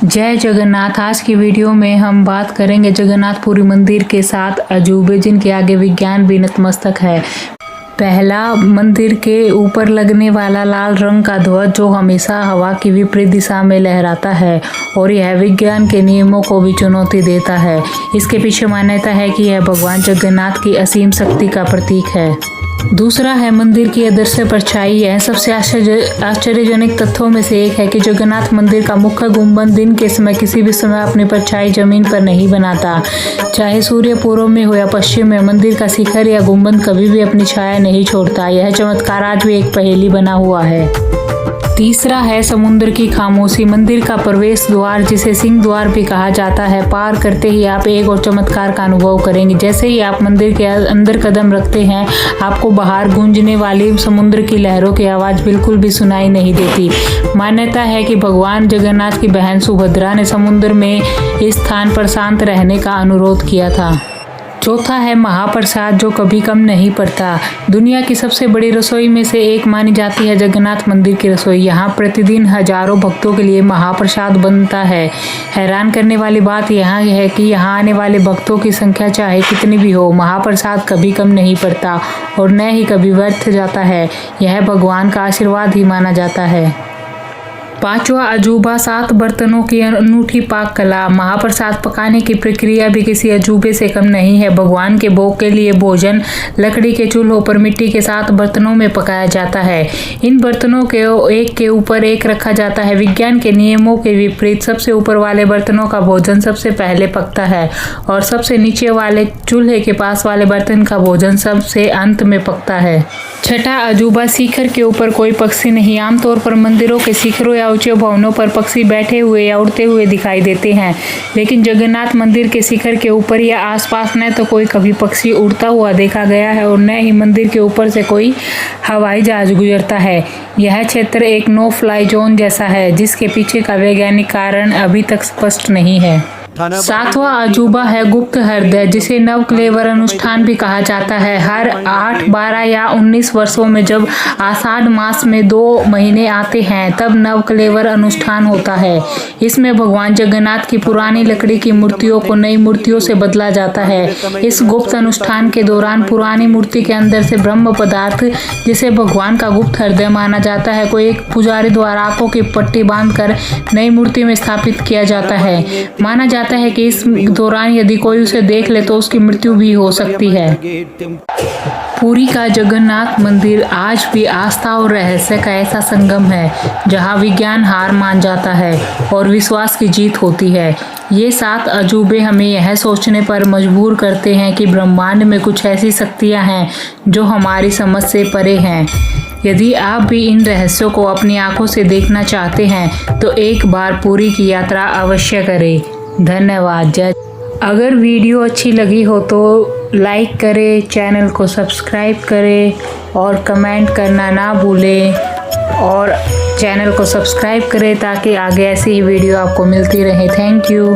जय जगन्नाथ। आज की वीडियो में हम बात करेंगे जगन्नाथपुरी मंदिर के 7 अजूबे जिनके आगे विज्ञान भी नतमस्तक है। पहला, मंदिर के ऊपर लगने वाला लाल रंग का ध्वज जो हमेशा हवा की विपरीत दिशा में लहराता है और यह विज्ञान के नियमों को भी चुनौती देता है। इसके पीछे मान्यता है कि यह भगवान जगन्नाथ की असीम शक्ति का प्रतीक है। दूसरा है मंदिर की अदृश्य परछाई। यह सबसे आश्चर्यजनक तथ्यों में से एक है कि जगन्नाथ मंदिर का मुख्य गुंबद दिन के समय किसी भी समय अपनी परछाई जमीन पर नहीं बनाता। चाहे सूर्य पूर्व में हो या पश्चिम में, मंदिर का शिखर या गुंबद कभी भी अपनी छाया नहीं छोड़ता। यह चमत्कार आज भी एक पहेली बना हुआ है। तीसरा है समुद्र की खामोशी। मंदिर का प्रवेश द्वार, जिसे सिंह द्वार भी कहा जाता है, पार करते ही आप एक और चमत्कार का अनुभव करेंगे। जैसे ही आप मंदिर के अंदर कदम रखते हैं, आपको बाहर गूंजने वाली समुद्र की लहरों की आवाज बिल्कुल भी सुनाई नहीं देती। मान्यता है कि भगवान जगन्नाथ की बहन सुभद्रा ने समुद्र में इस स्थान पर शांत रहने का अनुरोध किया था। चौथा है महाप्रसाद, जो कभी कम नहीं पड़ता। दुनिया की सबसे बड़ी रसोई में से एक मानी जाती है जगन्नाथ मंदिर की रसोई। यहाँ प्रतिदिन हजारों भक्तों के लिए महाप्रसाद बनता है। हैरान करने वाली बात यह है कि यहाँ आने वाले भक्तों की संख्या चाहे कितनी भी हो, महाप्रसाद कभी कम नहीं पड़ता और न ही कभी व्यर्थ जाता है। यह भगवान का आशीर्वाद ही माना जाता है। पांचवा अजूबा, 7 बर्तनों की अनूठी पाक कला। महाप्रसाद पकाने की प्रक्रिया भी किसी अजूबे से कम नहीं है। भगवान के भोग के लिए भोजन लकड़ी के चूल्हों पर मिट्टी के 7 बर्तनों में पकाया जाता है। इन बर्तनों के एक के ऊपर एक रखा जाता है। विज्ञान के नियमों के विपरीत सबसे ऊपर वाले बर्तनों का भोजन सबसे पहले पकता है और सबसे नीचे वाले चूल्हे के पास वाले बर्तन का भोजन सबसे अंत में पकता है। छठा अजूबा, शिखर के ऊपर कोई पक्षी नहीं। आमतौर पर मंदिरों के शिखरों या ऊंचे भवनों पर पक्षी बैठे हुए या उड़ते हुए दिखाई देते हैं, लेकिन जगन्नाथ मंदिर के शिखर के ऊपर या आसपास न तो कोई कभी पक्षी उड़ता हुआ देखा गया है और न ही मंदिर के ऊपर से कोई हवाई जहाज गुजरता है। यह क्षेत्र एक नो फ्लाई जोन जैसा है, जिसके पीछे का वैज्ञानिक कारण अभी तक स्पष्ट नहीं है। 7वां अजूबा है गुप्त हृदय, जिसे नवकलेवर अनुष्ठान भी कहा जाता है। हर 8, 12 या 19 वर्षों में जब आषाढ़ मास में 2 महीने आते हैं, तब नवकलेवर अनुष्ठान होता है। इसमें भगवान जगन्नाथ की पुरानी लकड़ी की मूर्तियों को नई मूर्तियों से बदला जाता है। इस गुप्त अनुष्ठान के दौरान पुरानी मूर्ति के अंदर से ब्रह्म पदार्थ, जिसे भगवान का गुप्त हृदय माना जाता है, को एक पुजारी द्वारा आंखों की पट्टी बांधकर नई मूर्ति में स्थापित किया जाता है। माना जाता है कि इस दौरान यदि कोई उसे देख ले तो उसकी मृत्यु भी हो सकती है। पुरी का जगन्नाथ मंदिर आज भी आस्था और रहस्य का ऐसा संगम है जहां विज्ञान हार मान जाता है और विश्वास की जीत होती है। ये 7 अजूबे हमें यह सोचने पर मजबूर करते हैं कि ब्रह्मांड में कुछ ऐसी शक्तियां हैं जो हमारी समझ से परे हैं। यदि आप भी इन रहस्यों को अपनी आंखों से देखना चाहते हैं तो एक बार पुरी की यात्रा अवश्य करें। धन्यवाद। अगर वीडियो अच्छी लगी हो तो लाइक करें, चैनल को सब्सक्राइब करें और कमेंट करना ना भूलें और चैनल को सब्सक्राइब करें ताकि आगे ऐसी ही वीडियो आपको मिलती रहे। Thank you.